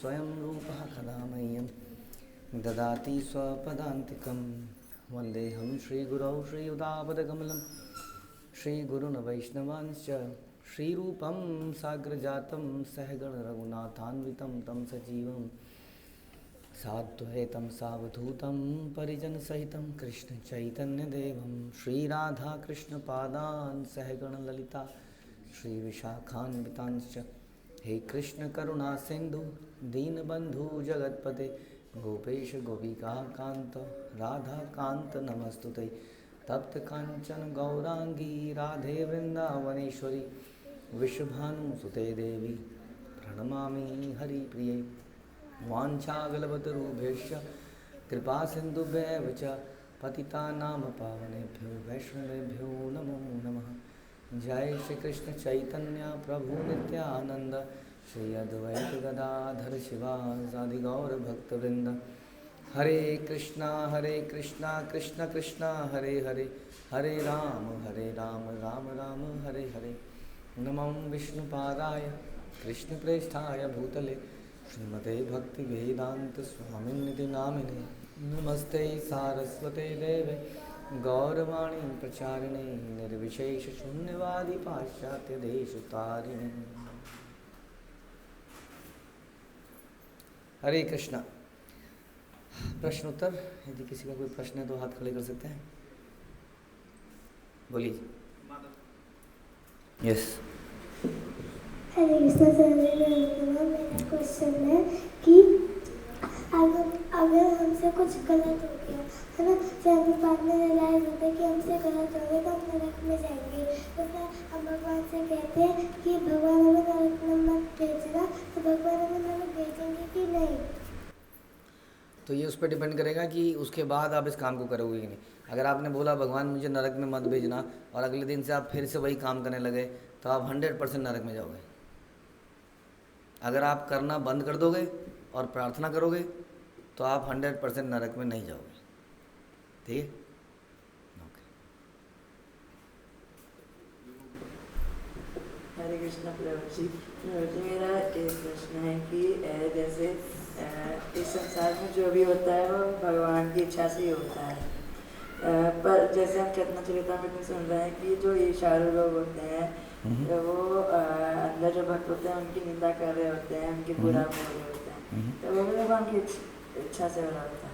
स्वयं रूपः कदा मह्यं ददाति स्वपदान्तिकं वन्देऽहं श्रीगुरौ श्रीयुतापदकमलं श्रीगुरुन् वैष्णवांश्च श्रीरूपं साग्रजातं सहगणरघुनाथान्वितं तं सजीवं साद्वैतं सावधूतं परिजनसहितं कृष्णचैतन्यदेवं श्रीराधाकृष्णपादान् सहगणललिता श्रीविशाखान्वितांश्च हे कृष्ण करुणा सिंधु दीनबंधु जगतपते गोपेश गोपिका कांत राधा कांत नमस्तुते तप्त कांचन गौरांगी राधे वृंदावनेश्वरी विश्वभानुसुते देवी प्रणमामि हरिप्रिये वाञ्छाकल्पतरुभ्यश्च कृपा सिन्धुभ्येव च पतितानां पावनेभ्यो वैष्णवेभ्यो नमो नमः। जय श्री कृष्ण चैतन्य प्रभु नित्यानंद श्री अद्वैत गदाधर शिवासादि गौर भक्तवृंद। हरे कृष्णा कृष्ण कृष्ण हरे हरे हरे राम राम राम हरे हरे। नमो विष्णुपादाय कृष्णप्रेष्ठाय भूतले श्रीमते भक्ति वेदांत स्वामिनिति नामिने नमस्ते सारस्वते देवे गौरवाणी प्रचारिणे निर्विशेष शून्यवादी पाश्चात्य देश तारिणे। हरे कृष्णा। प्रश्न उत्तर, यदि किसी का कोई प्रश्न है तो हाथ खड़े कर सकते हैं, बोलिए। यस। हरे कृष्णा सर, मेरा क्वेश्चन है कि अगर हमसे कुछ गलत हो गया है ना, फिर हम बाद में रियलाइज होता है कि हमसे गलत हो गया तो हम नरक में जाएंगे, तो फिर हम भगवान से कहते हैं कि भगवान हमें नरक में मत भेजना, तो भगवान हमें नरक भेजेंगे कि नहीं? तो ये उस पर डिपेंड करेगा कि उसके बाद आप इस काम को करोगे कि नहीं। अगर आपने बोला भगवान मुझे नरक में मत भेजना और अगले दिन से आप फिर से वही काम करने लगे तो आप 100% नरक में जाओगे। अगर आप करना बंद कर दोगे और प्रार्थना करोगे तो आप 100% नरक में नहीं जाओगे। ठीक है, ओके। हरे कृष्ण प्रभु जी। मेरा एक प्रश्न है कि जैसे इस संसार में जो भी होता है वो भगवान की इच्छा से ही होता है, पर जैसे हम चेतना चरितामृत में सुन रहे हैं कि जो ईर्ष्यालु लोग होते हैं वो अंदर जो भक्त होते हैं उनकी निंदा कर रहे होते हैं, उनकी बुरा बोल रहे होते हैं, तो वो भी भगवान की इच्छा से हो रहा होता है।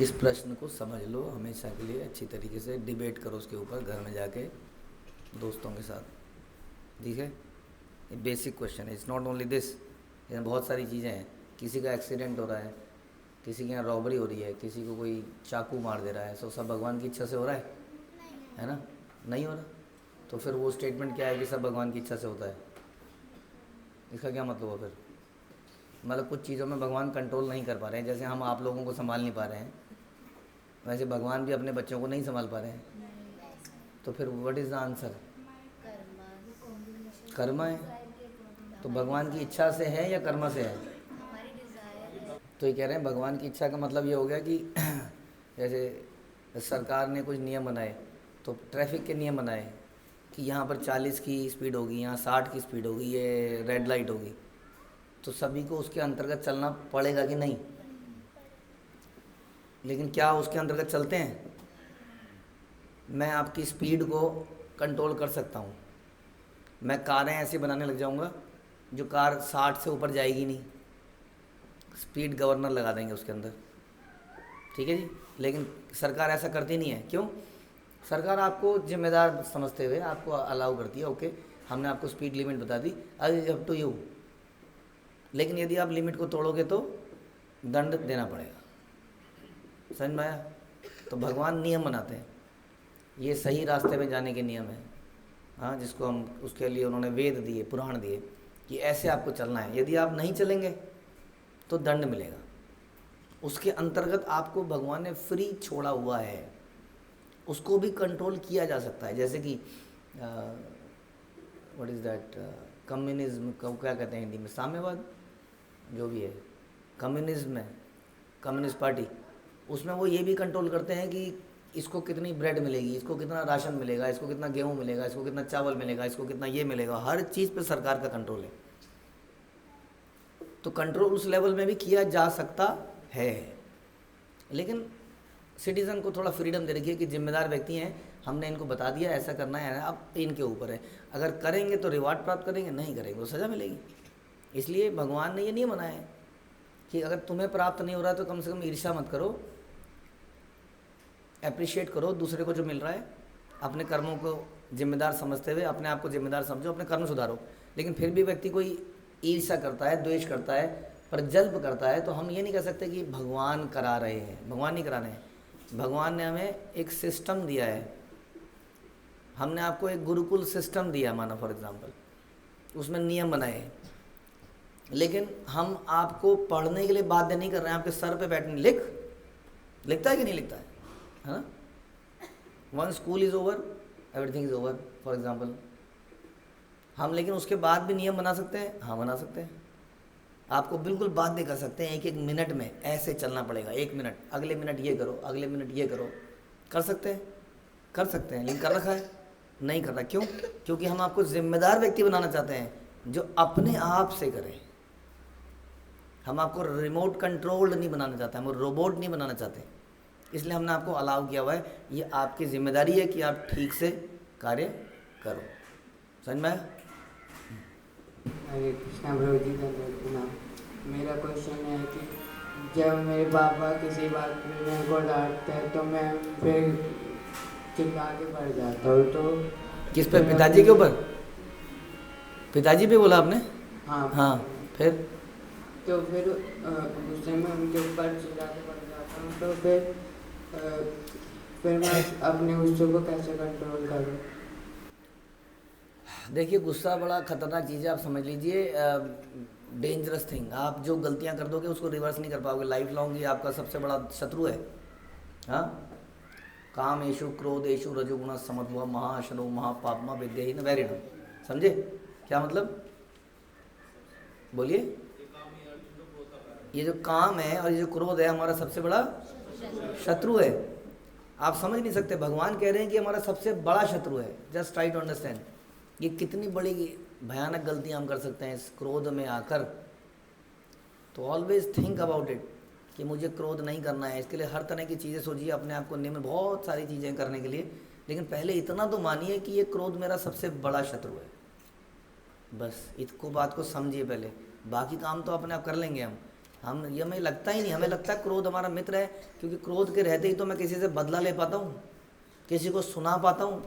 इस प्रश्न को समझ लो, हमेशा के लिए अच्छी तरीके से डिबेट करो उसके ऊपर घर में जाके दोस्तों के साथ। ठीक है, ये बेसिक क्वेश्चन है। इट्स नॉट ओनली दिस, इसमें बहुत सारी चीज़ें हैं। किसी का एक्सीडेंट हो रहा है, किसी के यहाँ रॉबरी हो रही है, किसी को कोई चाकू मार दे रहा है, सो सब भगवान की इच्छा से हो रहा है ना? नहीं हो रहा, तो फिर वो स्टेटमेंट क्या है कि सब भगवान की इच्छा से होता है? इसका क्या मतलब हो फिर? मतलब कुछ चीज़ों में भगवान कंट्रोल नहीं कर पा रहे हैं। जैसे हम आप लोगों को संभाल नहीं पा रहे हैं, वैसे भगवान भी अपने बच्चों को नहीं संभाल पा रहे हैं। तो फिर व्हाट इज़ द आंसर? कर्म है। तो भगवान की इच्छा से है या कर्म से है? तो ये कह रहे हैं भगवान की इच्छा का मतलब ये हो गया कि जैसे सरकार ने कुछ नियम बनाए, तो ट्रैफिक के नियम बनाए कि यहाँ पर 40 की स्पीड होगी, यहाँ 60 की स्पीड होगी, ये रेड लाइट होगी, तो सभी को उसके अंतर्गत चलना पड़ेगा कि नहीं? लेकिन क्या उसके अंतर्गत चलते हैं? मैं आपकी स्पीड को कंट्रोल कर सकता हूँ। मैं कारें ऐसे बनाने लग जाऊँगा जो कार 60 से ऊपर जाएगी नहीं, स्पीड गवर्नर लगा देंगे उसके अंदर। ठीक है जी, लेकिन सरकार ऐसा करती नहीं है। क्यों? सरकार आपको जिम्मेदार समझते हुए आपको अलाउ करती है, ओके हमने आपको स्पीड लिमिट बता दी, अप टू यू। लेकिन यदि आप लिमिट को तोड़ोगे तो दंड देना पड़ेगा। समझ में आया? तो भगवान नियम बनाते हैं, ये सही रास्ते में जाने के नियम हैं। हाँ, जिसको हम उसके लिए उन्होंने वेद दिए, पुराण दिए कि ऐसे आपको चलना है। यदि आप नहीं चलेंगे तो दंड मिलेगा। उसके अंतर्गत आपको भगवान ने फ्री छोड़ा हुआ है, उसको भी कंट्रोल किया जा सकता है। जैसे कि व्हाट इज़ दैट, कम्युनिज्म को क्या कहते हैं हिंदी में? साम्यवाद, जो भी है कम्युनिज्म है, कम्युनिस्ट पार्टी, उसमें वो ये भी कंट्रोल करते हैं कि इसको कितनी ब्रेड मिलेगी, इसको कितना राशन मिलेगा, इसको कितना गेहूँ मिलेगा, इसको कितना चावल मिलेगा, इसको कितना ये मिलेगा। हर चीज़ पे सरकार का कंट्रोल है। तो कंट्रोल उस लेवल में भी किया जा सकता है, लेकिन सिटीज़न को थोड़ा फ्रीडम दे रखिए कि जिम्मेदार व्यक्ति हैं, हमने इनको बता दिया ऐसा करना है, अब इनके ऊपर है। अगर करेंगे तो रिवार्ड प्राप्त करेंगे, नहीं करेंगे तो सज़ा मिलेगी। इसलिए भगवान ने ये नहीं बनाया है कि अगर तुम्हें प्राप्त नहीं हो रहा है तो कम से कम ईर्ष्या मत करो, अप्रिशिएट करो दूसरे को जो मिल रहा है। अपने कर्मों को जिम्मेदार समझते हुए अपने आप को जिम्मेदार समझो, अपने कर्म सुधारो। लेकिन फिर भी व्यक्ति कोई ईर्ष्या करता है, द्वेष करता है, प्रजल्प करता है, तो हम ये नहीं कह सकते कि भगवान करा रहे हैं। भगवान नहीं करा रहे हैं, भगवान ने हमें एक सिस्टम दिया है। हमने आपको एक गुरुकुल सिस्टम दिया माना फॉर एग्जांपल, उसमें नियम बनाए हैं, लेकिन हम आपको पढ़ने के लिए बाध्य नहीं कर रहे हैं। आपके सर पे बैठने लिखता है कि नहीं लिखता है ना? One school is over everything is over for example. हम लेकिन उसके बाद भी नियम बना सकते हैं, हाँ बना सकते हैं। आपको बिल्कुल बाध्य कर सकते हैं, एक एक मिनट में ऐसे चलना पड़ेगा, 1 मिनट, अगले मिनट ये करो, अगले मिनट ये करो, कर सकते हैं। लेकिन कर रखा है नहीं करता, क्यों? क्योंकि हम आपको जिम्मेदार व्यक्ति बनाना चाहते हैं जो अपने आप से करे। हम आपको रिमोट कंट्रोल्ड नहीं बनाना चाहते, हम रोबोट नहीं बनाना चाहते। इसलिए हमने आपको अलाउ किया हुआ है, ये आपकी जिम्मेदारी है कि आप ठीक से कार्य करो। समझ में आया? हरे कृष्णा प्रभु जी का नाम। मेरा क्वेश्चन है कि जब मेरे पापा किसी बात पे मेरे को डांटते हैं तो मैं फिर चिल्ला के पड़ जाता हूँ। तो किस पे? पिताजी के ऊपर? पिताजी पे बोला आपने? हाँ। फिर तो फिर गुस्से में उनके ऊपर चिल्ला के पड़ जाता हूँ। तो फिर मैं अपने गुस्से को कैसे कंट्रोल करूँ? देखिए, गुस्सा बड़ा खतरनाक चीज़ है। आप समझ लीजिए डेंजरस थिंग। आप जो गलतियां कर दोगे उसको रिवर्स नहीं कर पाओगे। लाइफ लॉन्ग ये आपका सबसे बड़ा शत्रु है। हाँ, कामेषु क्रोधेषु रजोगुण समत्व महाशनो महापापमा विद्यहीन वैरिण। समझे क्या मतलब? बोलिए। ये जो काम है और ये जो क्रोध है हमारा सबसे बड़ा शत्रु है। आप समझ नहीं सकते, भगवान कह रहे हैं कि हमारा सबसे बड़ा शत्रु है। जस्ट ट्राई टू अंडरस्टैंड ये कितनी बड़ी भयानक गलतियां हम कर सकते हैं इस क्रोध में आकर। तो ऑलवेज थिंक अबाउट इट कि मुझे क्रोध नहीं करना है। इसके लिए हर तरह की चीज़ें सोचिए, अपने आप को नियम, बहुत सारी चीज़ें करने के लिए। लेकिन पहले इतना तो मानिए कि ये क्रोध मेरा सबसे बड़ा शत्रु है। बस इसको बात को समझिए पहले, बाकी काम तो अपने आप कर लेंगे हम ये हमें लगता ही नहीं। हमें लगता है क्रोध हमारा मित्र है, क्योंकि क्रोध के रहते ही तो मैं किसी से बदला ले पाता हूँ, किसी को सुना पाता हूँ।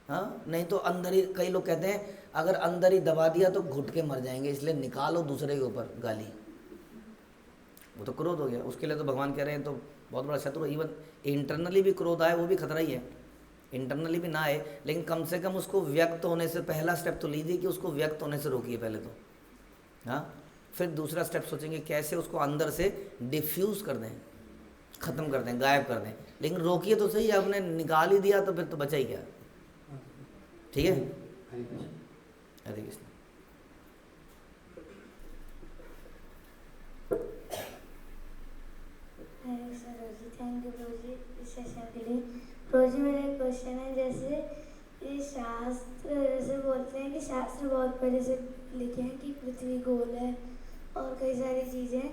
हाँ, नहीं तो अंदर ही, कई लोग कहते हैं अगर अंदर ही दबा दिया तो घुट के मर जाएंगे, इसलिए निकालो दूसरे के ऊपर गाली। वो तो क्रोध हो गया। उसके लिए तो भगवान कह रहे हैं तो बहुत बड़ा शत्रु। इवन इंटरनली भी क्रोध आए वो भी खतरा ही है। इंटरनली भी ना आए, लेकिन कम से कम उसको व्यक्त होने से पहला स्टेप तो लीजिए कि उसको व्यक्त होने से रोकिए पहले तो। हाँ, फिर दूसरा स्टेप सोचेंगे कैसे उसको अंदर से डिफ्यूज़ कर दें, ख़त्म कर दें, गायब कर दें। लेकिन रोकिए तो सही, आपने निकाल ही दिया तो फिर तो बचा ही क्या। ठीक है? हरे कृष्ण। थैंक यू प्रभु जी इस सेशन के लिए। प्रभु जी, मेरा एक क्वेश्चन है, जैसे ये शास्त्र जैसे बोलते हैं कि शास्त्र बहुत पहले से लिखे हैं कि पृथ्वी गोल है और कई सारी चीज़ें,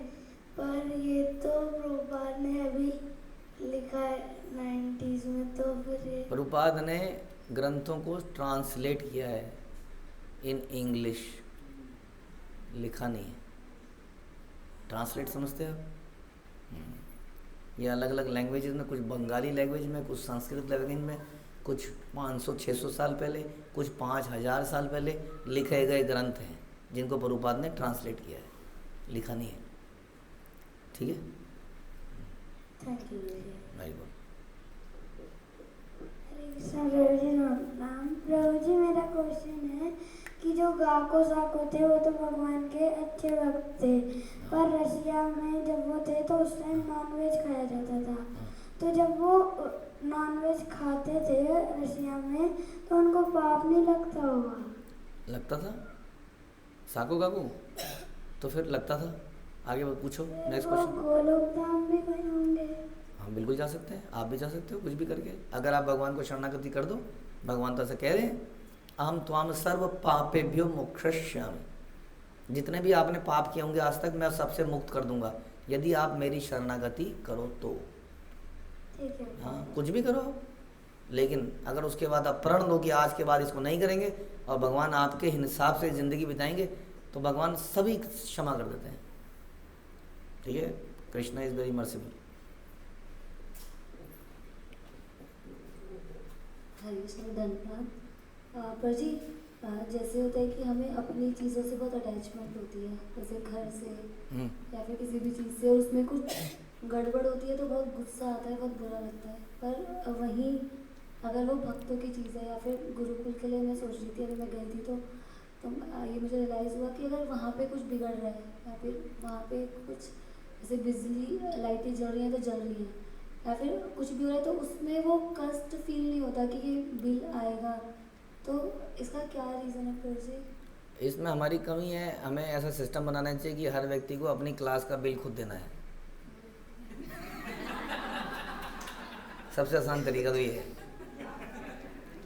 पर ये तो प्रभुपाद ने अभी लिखा है 90s में, तो फिर ये प्रभुपाद ने ग्रंथों को ट्रांसलेट किया है इन इंग्लिश, लिखा नहीं है। ट्रांसलेट समझते हैं आप? ये अलग अलग लैंग्वेजेस में, कुछ बंगाली लैंग्वेज में, कुछ संस्कृत लैंग्वेज में, कुछ 500-600 साल पहले, कुछ 5000 साल पहले लिखे गए ग्रंथ हैं जिनको प्रभुपाद ने ट्रांसलेट किया है, लिखा नहीं है। ठीक है? Thank you. Very good. प्रभु जी नाम। प्रभु जी, मेरा क्वेश्चन है कि जो गाको साको थे वो तो भगवान के अच्छे भक्त थे, पर रशिया में जब वो थे तो उस टाइम नॉनवेज खाया जाता था। तो जब वो नॉनवेज खाते थे रशिया में तो उनको पाप नहीं लगता होगा? लगता था साको काको, तो फिर लगता था। आगे पूछो, नेक्स्ट क्वेश्चन। गोलोक धाम भी कहीं होंगे? हम बिल्कुल जा सकते हैं, आप भी जा सकते हो कुछ भी करके। अगर आप भगवान को शरणागति कर दो, भगवान तो ऐसा कह रहे हैं, अहम त्वाम सर्व पापेभ्यो मोक्षयिष्यामि। जितने भी आपने पाप किए होंगे आज तक, मैं सबसे मुक्त कर दूंगा यदि आप मेरी शरणागति करो तो। ठीक है। हाँ, कुछ भी करो, लेकिन अगर उसके बाद आप प्रण लो कि आज के बाद इसको नहीं करेंगे और भगवान आपके हिसाब से ज़िंदगी बिताएंगे, तो भगवान सभी क्षमा कर देते हैं। ठीक है, कृष्णा इज़ वेरी मर्सिबल। हरी धन्यवाद। पर जी जैसे होता है कि हमें अपनी चीज़ों से बहुत अटैचमेंट होती है, जैसे घर से या फिर किसी भी चीज़ से, और उसमें कुछ गड़बड़ होती है तो बहुत गुस्सा आता है, बहुत बुरा लगता है। पर वहीं अगर वो भक्तों की चीज़ है या फिर गुरुकुल के लिए मैं सोच रही थी, अभी मैं गई थी तो ये मुझे रियलाइज़ हुआ कि अगर वहाँ पे कुछ बिगड़ रहा है या फिर वहाँ पे कुछ जैसे बिजली लाइटें जल रही हैं तो जल रही हैं, या फिर कुछ भी हो रहा है तो उसमें वो कष्ट फील नहीं होता कि ये बिल आएगा। तो इसका क्या रीज़न है फिर से? इसमें हमारी कमी है, हमें ऐसा सिस्टम बनाना चाहिए कि हर व्यक्ति को अपनी क्लास का बिल खुद देना है। सबसे आसान तरीका तो ये है।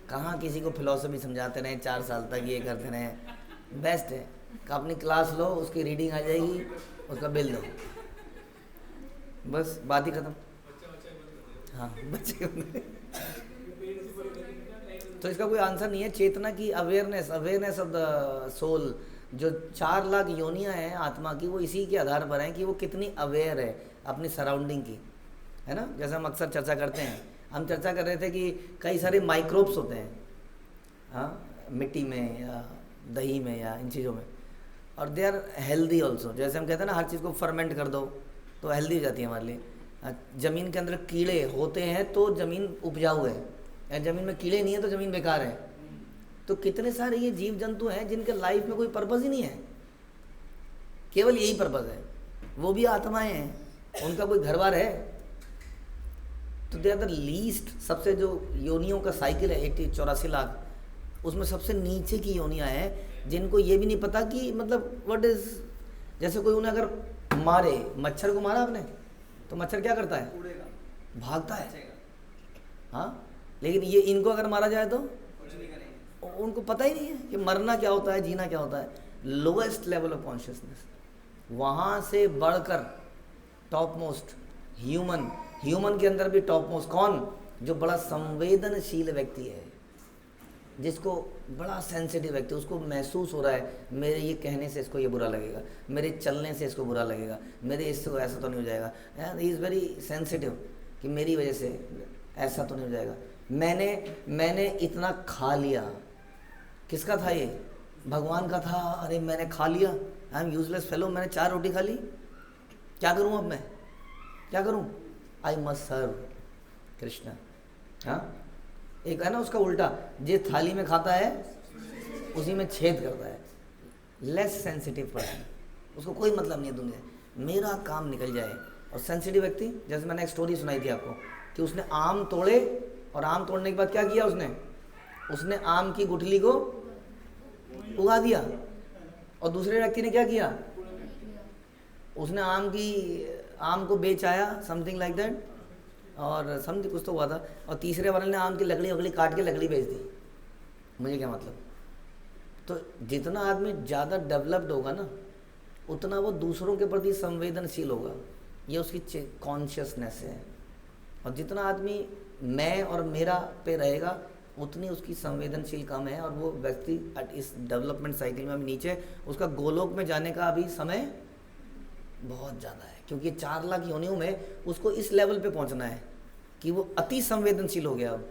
कहाँ किसी को फिलॉसफी समझाते रहें 4 साल तक, ये करते रहें। बेस्ट है कि अपनी क्लास लो, उसकी रीडिंग आ जाएगी, उसका बिल दो, बस बात ही खत्म। हाँ, बच्चे तो इसका कोई आंसर नहीं है। चेतना की अवेयरनेस ऑफ द सोल, जो 4 लाख योनियां हैं आत्मा की, वो इसी के आधार पर हैं कि वो कितनी अवेयर है अपनी सराउंडिंग की, है ना। जैसे हम अक्सर चर्चा करते हैं, हम चर्चा कर रहे थे कि कई सारे माइक्रोब्स होते हैं, हाँ, मिट्टी में या दही में या इन चीज़ों में, और दे आर हेल्दी ऑल्सो। जैसे हम कहते हैं ना, हर चीज़ को फर्मेंट कर दो तो हेल्दी हो जाती है हमारे लिए। ज़मीन के अंदर कीड़े होते हैं तो ज़मीन उपजाऊ है, या ज़मीन में कीड़े नहीं है तो ज़मीन बेकार है। तो कितने सारे ये जीव जंतु हैं जिनके लाइफ में कोई पर्पज़ ही नहीं है, केवल यही पर्पज़ है, वो भी आत्माएं हैं, उनका कोई घर बार है। तो दे आर द लीस्ट, सबसे जो योनियों का साइकिल है 84 लाख, उसमें सबसे नीचे की योनियाँ हैं जिनको ये भी नहीं पता कि मतलब व्हाट इज़। जैसे कोई उन्हें अगर मारे, मच्छर को मारा आपने, तो मच्छर क्या करता है? भागता है, हाँ। लेकिन ये इनको अगर मारा जाए तो उनको पता ही नहीं है कि मरना क्या होता है, जीना क्या होता है। लोएस्ट लेवल ऑफ कॉन्शियसनेस, वहाँ से बढ़कर टॉप मोस्ट ह्यूमन के अंदर भी टॉप मोस्ट कौन? जो बड़ा संवेदनशील व्यक्ति है, जिसको बड़ा सेंसिटिव व्यक्ति, उसको महसूस हो रहा है मेरे ये कहने से इसको ये बुरा लगेगा, मेरे चलने से इसको बुरा लगेगा, मेरे इससे ऐसा तो नहीं हो जाएगा। ही इज़ वेरी सेंसिटिव कि मेरी वजह से ऐसा तो नहीं हो जाएगा। मैंने इतना खा लिया, किसका था ये? भगवान का था। अरे मैंने खा लिया, आई एम यूजलेस फेलो, मैंने 4 रोटी खा ली, क्या करूँ अब मैं, क्या करूँ? I must serve Krishna. हाँ, एक है ना उसका उल्टा, जो थाली में खाता है उसी में छेद करता है। लेस सेंसिटिव पर्सन, उसको कोई मतलब नहीं है दुनिया, मेरा काम निकल जाए। और सेंसिटिव व्यक्ति, जैसे मैंने एक स्टोरी सुनाई थी आपको कि उसने आम तोड़े, और आम तोड़ने के बाद क्या किया उसने आम की गुठली को उगा दिया। और दूसरे व्यक्ति ने क्या किया? उसने आम को बेच आया, समथिंग लाइक दैट, और समझ कुछ तो हुआ था। और तीसरे वाले ने आम की लकड़ी काट के लकड़ी बेच दी। मुझे क्या मतलब? तो जितना आदमी ज़्यादा डेवलप्ड होगा ना, उतना वो दूसरों के प्रति संवेदनशील होगा, ये उसकी कॉन्शियसनेस है। और जितना आदमी मैं और मेरा पे रहेगा, उतनी उसकी संवेदनशील कम है, और वो व्यक्ति इस डेवलपमेंट साइकिल में अभी नीचे, उसका गोलोक में जाने का अभी समय बहुत ज़्यादा है, क्योंकि 4 लाख योनियों में उसको इस लेवल पे पहुंचना है कि वो अति संवेदनशील हो गया अब।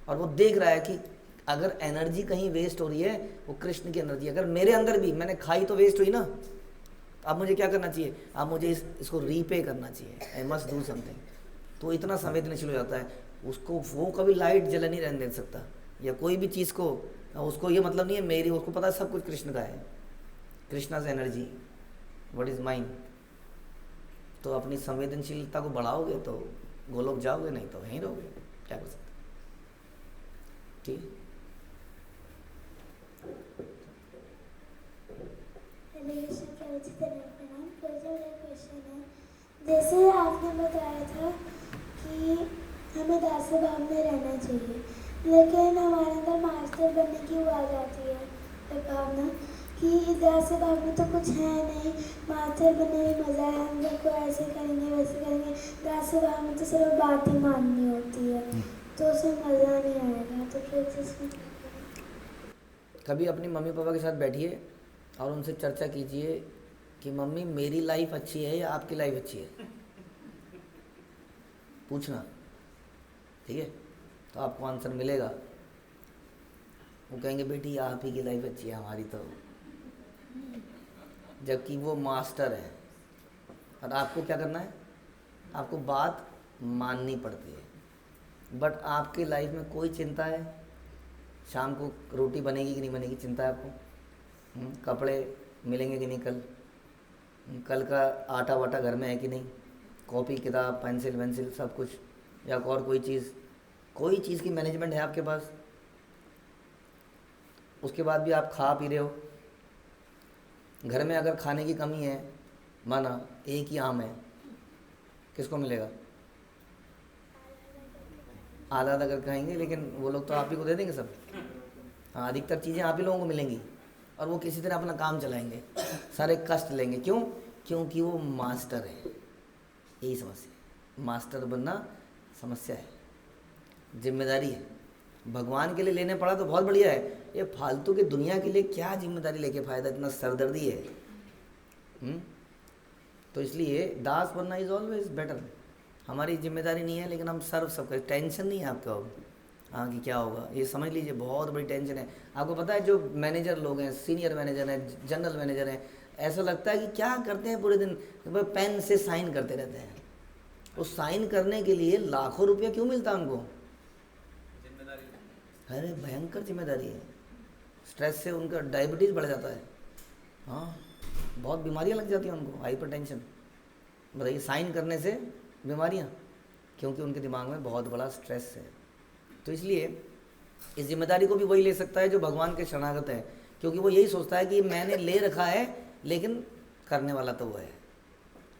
और वो देख रहा है कि अगर एनर्जी कहीं वेस्ट हो रही है, वो कृष्ण की एनर्जी, अगर मेरे अंदर भी मैंने खाई तो वेस्ट हुई ना, तो अब मुझे क्या करना चाहिए? अब मुझे इसको रीपे करना चाहिए, आई मस्ट डू समथिंग। तो इतना संवेदनशील हो जाता है, उसको वो कभी लाइट जला नहीं रहने दे सकता, या कोई भी चीज़ को, उसको ये मतलब नहीं है मेरी, उसको पता है सब कुछ कृष्ण का है, Krishna's energy, what is mine. तो अपनी संवेदनशीलता को बढ़ाओगे तो गोलोक जाओगे, नहीं तो वहीं रहोगे, क्या कर सकते। ठीक, क्वेश्चन है, जैसे आपने बताया था कि हमें दास भाव में रहना चाहिए, लेकिन हमारे अंदर मास्टर बनने की वो आ जाती है भावना, कि दास से भाग में तो कुछ है नहीं, माथे बने में मज़ा है, हम लोग को ऐसे करेंगे वैसे करेंगे। दास से भाग में तो सिर्फ बात ही माननी होती है, तो उसमें मज़ा नहीं आएगा। तो फिर जिसमें कभी अपनी मम्मी पापा के साथ बैठिए और उनसे चर्चा कीजिए कि मम्मी मेरी लाइफ अच्छी है या आपकी लाइफ अच्छी है, पूछना, ठीक है? तो आपको आंसर मिलेगा। वो कहेंगे बेटी आप ही की लाइफ अच्छी है, हमारी तो, जबकि वो मास्टर है। और आपको क्या करना है? आपको बात माननी पड़ती है। बट आपकी लाइफ में कोई चिंता है? शाम को रोटी बनेगी कि नहीं बनेगी, चिंता है आपको? कपड़े मिलेंगे कि नहीं कल का आटा वाटा घर में है कि नहीं, कॉपी किताब पेंसिल वेंसिल सब कुछ, या और कोई चीज़ की मैनेजमेंट है आपके पास? उसके बाद भी आप खा पी रहे हो। घर में अगर खाने की कमी है, माना एक ही आम है, किसको मिलेगा? आधा आधा कर खाएंगे, लेकिन वो लोग तो आप ही को दे देंगे सब। हाँ, अधिकतर चीज़ें आप ही लोगों को मिलेंगी और वो किसी तरह अपना काम चलाएंगे, सारे कष्ट लेंगे। क्यों? क्योंकि वो मास्टर है। यही समस्या, मास्टर बनना समस्या है, जिम्मेदारी है। भगवान के लिए लेने पड़ा तो बहुत बढ़िया है, ये फालतू की दुनिया के लिए क्या जिम्मेदारी लेके फ़ायदा, इतना सरदर्दी है। तो इसलिए दास बनना इज़ ऑलवेज बेटर। हमारी जिम्मेदारी नहीं है, लेकिन हम सर्व सब करें। टेंशन नहीं है आपको अब हाँ कि क्या होगा, ये समझ लीजिए बहुत बड़ी टेंशन है। आपको पता है जो मैनेजर लोग हैं, सीनियर मैनेजर हैं, जनरल मैनेजर हैं, ऐसा लगता है कि क्या करते हैं पूरे दिन, पेन से साइन करते रहते हैं। उस साइन करने के लिए लाखों रुपया क्यों मिलता है उनको? अरे भयंकर जिम्मेदारी है। स्ट्रेस से उनका डायबिटीज़ बढ़ जाता है, हाँ बहुत बीमारियां लग जाती हैं उनको, हाइपर टेंशन। बताइए, साइन करने से बीमारियां, क्योंकि उनके दिमाग में बहुत बड़ा स्ट्रेस है। तो इसलिए इस जिम्मेदारी को भी वही ले सकता है जो भगवान के शरणागत है, क्योंकि वो यही सोचता है कि मैंने ले रखा है, लेकिन करने वाला तो वो है।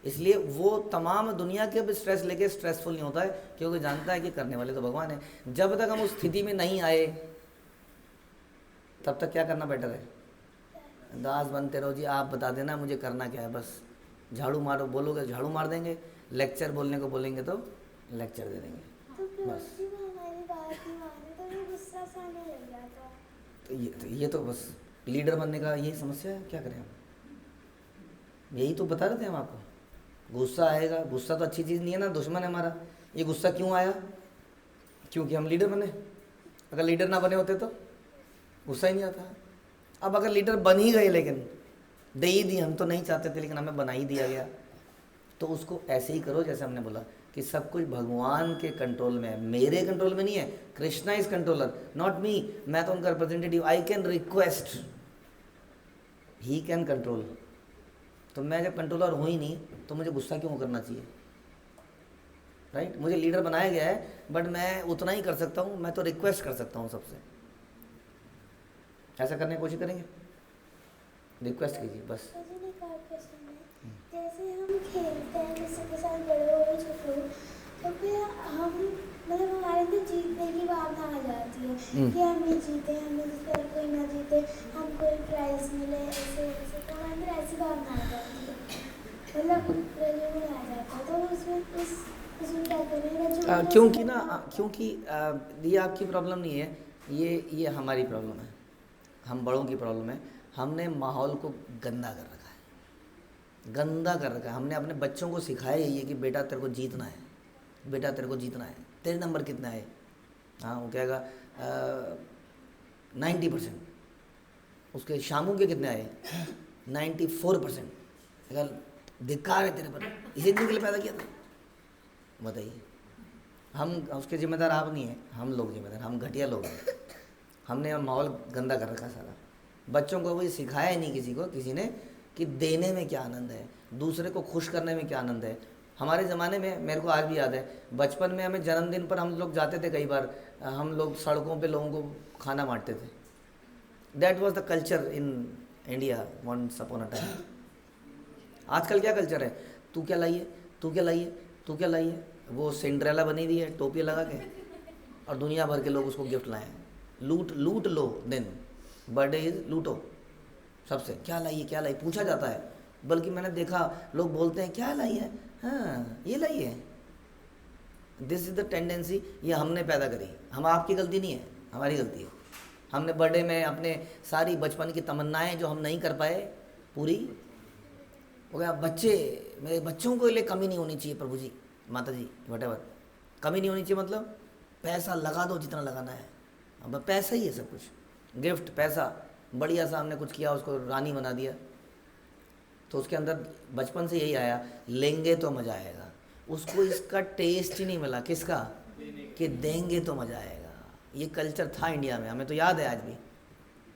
इसलिए वो तमाम दुनिया के भी स्ट्रेस लेके स्ट्रेसफुल नहीं होता है, क्योंकि जानता है कि करने वाले तो भगवान है। जब तक हम उस स्थिति में नहीं आए, तब तक क्या करना बेटर है? दास बनते रहो जी, आप बता देना मुझे करना क्या है, बस झाड़ू मारो बोलोगे झाड़ू मार देंगे, लेक्चर बोलने को बोलेंगे तो लेक्चर दे देंगे, बस। हमारी बात ही माने तो ये गुस्सा सा आने लग जाता। तो ये तो बस लीडर बनने का यही समस्या है, क्या करें हम? यही तो बता रहे थे हम आपको, गुस्सा आएगा। गुस्सा तो अच्छी चीज़ नहीं है ना, दुश्मन है हमारा। ये गुस्सा क्यों आया? क्योंकि हम लीडर बने। अगर लीडर ना बने होते तो गुस्सा ही नहीं आता। अब अगर लीडर बन ही गए, लेकिन दे ही दी, हम तो नहीं चाहते थे लेकिन हमें बना ही दिया गया, तो उसको ऐसे ही करो जैसे हमने बोला कि सब कुछ भगवान के कंट्रोल में है, मेरे कंट्रोल में नहीं है। Krishna is controller, not me. मैं तो उनका representative. I can request, he can control. तो मैं जब कंट्रोलर हूँ ही नहीं, तो मुझे गुस्सा क्यों करना चाहिए? राइट? मुझे लीडर बनाया गया है, बट मैं उतना ही कर सकता हूँ, मैं तो रिक्वेस्ट कर सकता हूँ सबसे। ऐसा करने की कोशिश करेंगे, रिक्वेस्ट कीजिए बस। मुझे एक और क्वेश्चन है, जैसे हम खेलते हैं किसी के साथ, बड़े हो गए छोटे हो, तो फिर हम मतलब हमारे अंदर जीतने की भावना आ जाती है कि हम ये जीते, हमें दूसरा कोई ना जीते, हम कोई प्राइज मिले, ऐसे ऐसे, तो हमारे अंदर ऐसी भावना आ जाती है, मतलब रजोगुण आ जाता है। तो उसमें क्या करें? क्योंकि ये आपकी प्रॉब्लम नहीं है, ये हमारी प्रॉब्लम है, हम बड़ों की प्रॉब्लम है। हमने माहौल को गंदा कर रखा है, गंदा कर रखा है। हमने अपने बच्चों को सिखाया यही है कि बेटा तेरे को जीतना है, बेटा तेरे को जीतना है, तेरे नंबर कितना है? हाँ, वो कहेगा 90%। उसके शामू के कितने आए? 94%। अगर धिक्कार है तेरे पर, इसी दिन के लिए पैदा किया था। बताइए, हम उसके जिम्मेदार आप नहीं हैं, हम लोग जिम्मेदार, हम घटिया लोग हैं। हमने माहौल गंदा कर रखा सारा। बच्चों को वही सिखाया ही नहीं किसी ने कि देने में क्या आनंद है, दूसरे को खुश करने में क्या आनंद है। हमारे ज़माने में, मेरे को आज भी याद है, बचपन में हमें जन्मदिन पर हम लोग जाते थे, कई बार हम लोग सड़कों पे लोगों को खाना बांटते थे। That was the culture in India once upon a time. आजकल क्या कल्चर है? तू क्या लाइए, तू क्या लाइए, तू क्या लाइए। वो सिंड्रेला बनी हुई है टोपी लगा के, और दुनिया भर के लोग उसको गिफ्ट लाएँ। लूट लो, दिन बर्थडे इज लूटो, सबसे क्या लाई है, क्या लाई, पूछा जाता है। बल्कि मैंने देखा लोग बोलते हैं क्या लाई है, हाँ ये लाई है। दिस इज़ द टेंडेंसी, ये हमने पैदा करी। हम आपकी गलती नहीं है, हमारी गलती है। हमने बर्थडे में अपने सारी बचपन की तमन्नाएं जो हम नहीं कर पाए पूरी हो गया। बच्चे, मेरे बच्चों को लिए कमी नहीं होनी चाहिए प्रभु जी, माता जी, वटेवर, कमी नहीं होनी चाहिए। मतलब पैसा लगा दो जितना लगाना है, अब पैसा ही है सब कुछ, गिफ्ट पैसा, बढ़िया सा हमने कुछ किया, उसको रानी बना दिया। तो उसके अंदर बचपन से यही आया, लेंगे तो मज़ा आएगा। उसको इसका टेस्ट ही नहीं मिला, किसका, कि देंगे तो मज़ा आएगा। ये कल्चर था इंडिया में, हमें तो याद है आज भी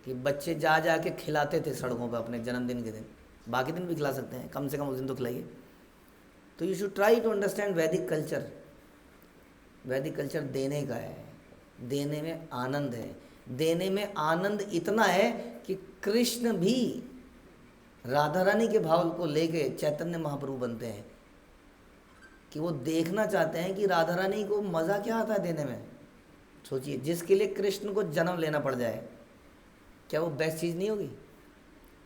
कि बच्चे जा जा के खिलाते थे सड़कों पर अपने जन्मदिन के दिन। बाकी दिन भी खिला सकते हैं, कम से कम उस दिन तो खिलाइए। तो you should try to understand Vedic culture. Vedic culture देने का है, देने में आनंद है। देने में आनंद इतना है कि कृष्ण भी राधा रानी के भाव को लेके चैतन्य महाप्रभु बनते हैं कि वो देखना चाहते हैं कि राधा रानी को मज़ा क्या आता है देने में। सोचिए, जिसके लिए कृष्ण को जन्म लेना पड़ जाए, क्या वो बेस्ट चीज़ नहीं होगी?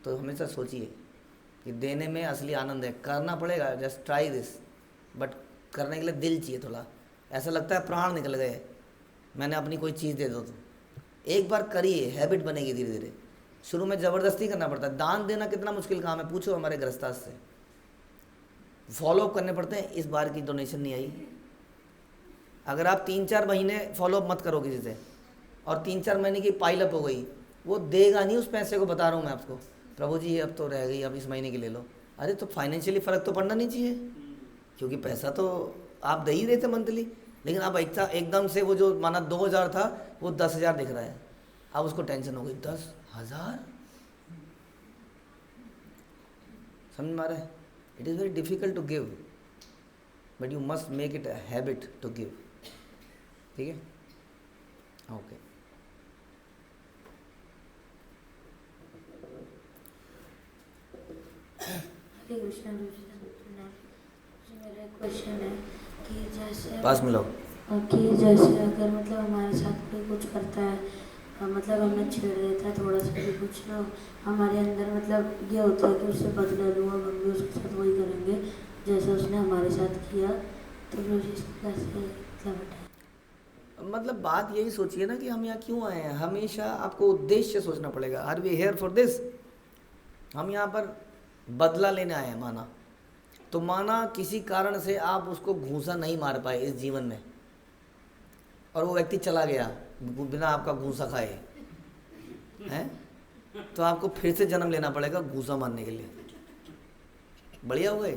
तो हमेशा सोचिए कि देने में असली आनंद है। करना पड़ेगा, जस्ट ट्राई दिस, बट करने के लिए दिल चाहिए थोड़ा। ऐसा लगता है प्राण निकल गए, मैंने अपनी कोई चीज़ दे दो। तो एक बार करिए, हैबिट बनेगी धीरे धीरे। शुरू में ज़बरदस्ती करना पड़ता है। दान देना कितना मुश्किल काम है, पूछो हमारे गृहस्थाश्रम से। फॉलोअप करने पड़ते हैं, इस बार की डोनेशन नहीं आई। अगर आप 3-4 महीने फॉलोअप मत करो किसी से, और 3-4 महीने की पाइल अप हो गई, वो देगा नहीं उस पैसे को, बता रहा हूँ मैं आपको। प्रभु जी ये अब तो रह गई, अब इस महीने की ले लो। अरे तो फाइनेंशियली फ़र्क तो पड़ना नहीं चाहिए, क्योंकि पैसा तो आप दे ही रहे थे मंथली। लेकिन अब एकदम से वो जो माना 2000 था वो 10,000 दिख रहा है। अब उसको टेंशन हो गई, 10,000 समझ में आ रहा है? It is very difficult to give, but you must make it a habit to give. ठीक है, ओके। हरे कृष्णा मेरा क्वेश्चन है कि जैसे पास मिलो कि जैसे अगर मतलब हमारे साथ कोई कुछ करता है, मतलब हमें छेड़ देता है थोड़ा सा भी कुछ ना, हमारे अंदर मतलब ये होता है कि उससे बदला लूँ, अब हम भी उसके साथ वही करेंगे जैसा उसने हमारे साथ किया। तो मुझे इसको कैसे मतलब हटाएं? मतलब बात यही सोचिए ना कि हम यहाँ क्यों आए हैं। हमेशा आपको उद्देश्य सोचना पड़ेगा। Are we here for this? हम यहाँ पर बदला लेने आए हैं माना, तो माना किसी कारण से आप उसको घूंसा नहीं मार पाए इस जीवन में, और वो व्यक्ति चला गया बिना आपका घूंसा खाए, हैं? तो आपको फिर से जन्म लेना पड़ेगा घूंसा मारने के लिए। बढ़िया हो गए?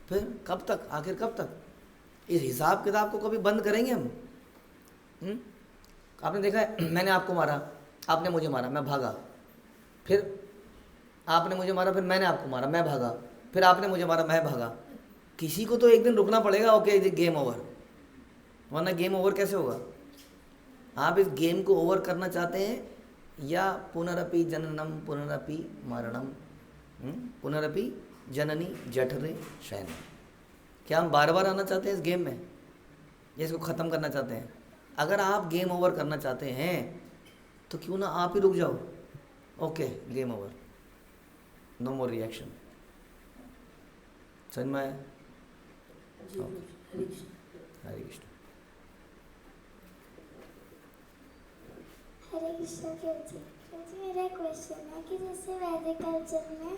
फिर कब तक, आखिर कब तक? इस हिसाब किताब को कभी बंद करेंगे हम? आपने देखा है, मैंने आपको मारा, आपने मुझे मारा, मैं भागा, फिर आपने मुझे मारा, फिर मैंने आपको मारा, मैं भागा, फिर आपने मुझे मारा, मैं भागा। किसी को तो एक दिन रुकना पड़ेगा, ओके गेम ओवर, वरना गेम ओवर कैसे होगा? आप इस गेम को ओवर करना चाहते हैं या पुनरपि जननम पुनरपि मरणम, पुनरपि जननी जठरे शयनम? क्या हम बार बार आना चाहते हैं इस गेम में, या इसको ख़त्म करना चाहते हैं? अगर आप गेम ओवर करना चाहते हैं तो क्यों ना आप ही रुक जाओ। Okay game over, no more reaction. समझ में आया? हरे कृष्ण। हरे कृष्ण जी। मेरा क्वेश्चन है कि जैसे वैदिक कल्चर में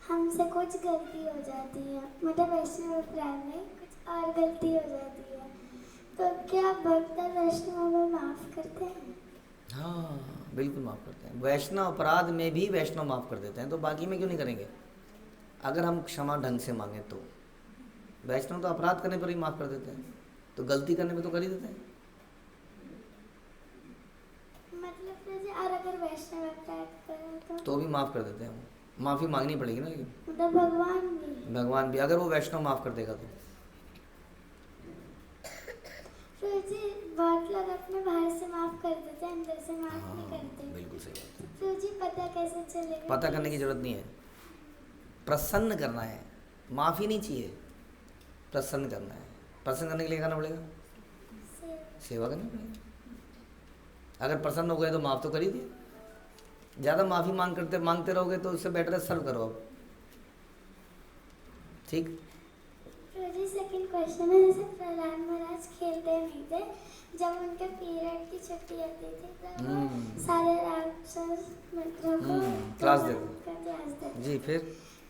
हमसे कुछ गलती हो जाती है, मतलब वैष्णव अपराध में कुछ और गलती हो जाती है, तो क्या भक्त वैष्णव में माफ़ करते हैं? हाँ बिल्कुल माफ़ करते हैं। वैष्णव अपराध में भी वैष्णव माफ़ कर देते हैं, तो बाकी में क्यों नहीं करेंगे? अगर हम क्षमा ढंग से मांगें तो। वैष्णव तो अपराध करने पर ही माफ़ कर देते हैं, तो गलती करने पे तो कर ही देते हैं। मतलब जैसे और अगर वैष्णव अपराध करो तो भी माफ़ कर देते हैं वो। माफ़ी मांगनी पड़ेगी ना, लेकिन मतलब भगवान भी अगर वो वैष्णव माफ़ कर देगा तो। फिर जी बहुत लोग अपने बाहर से माफ़ कर देते हैं, अंदर से माफ़ नहीं करते। बिल्कुल सही बात है। फिर जी पता कैसे चलेगा? पता करने की ज़रूरत नहीं है, प्रसन्न करना है। माफ़ी नहीं चाहिए, प्रसन्न करना है। प्रसन्न करने के लिए करना पड़ेगा, सेवा करनी पड़ेगी। अगर प्रसन्न हो गए तो माफ़ तो कर ही दिए। ज़्यादा माफ़ी मांगते रहोगे तो उससे बेटर है सर्व करो अब। ठीक। प्रभु जी सेकंड क्वेश्चन है, जैसे प्रहलाद महाराज खेलते नहीं थे, जब उनके पीरियड की छुट्टी आती थी तब वो सारे राक्षस मित्रों को क्लास भगवान देते। का क्लास देते। जी फिर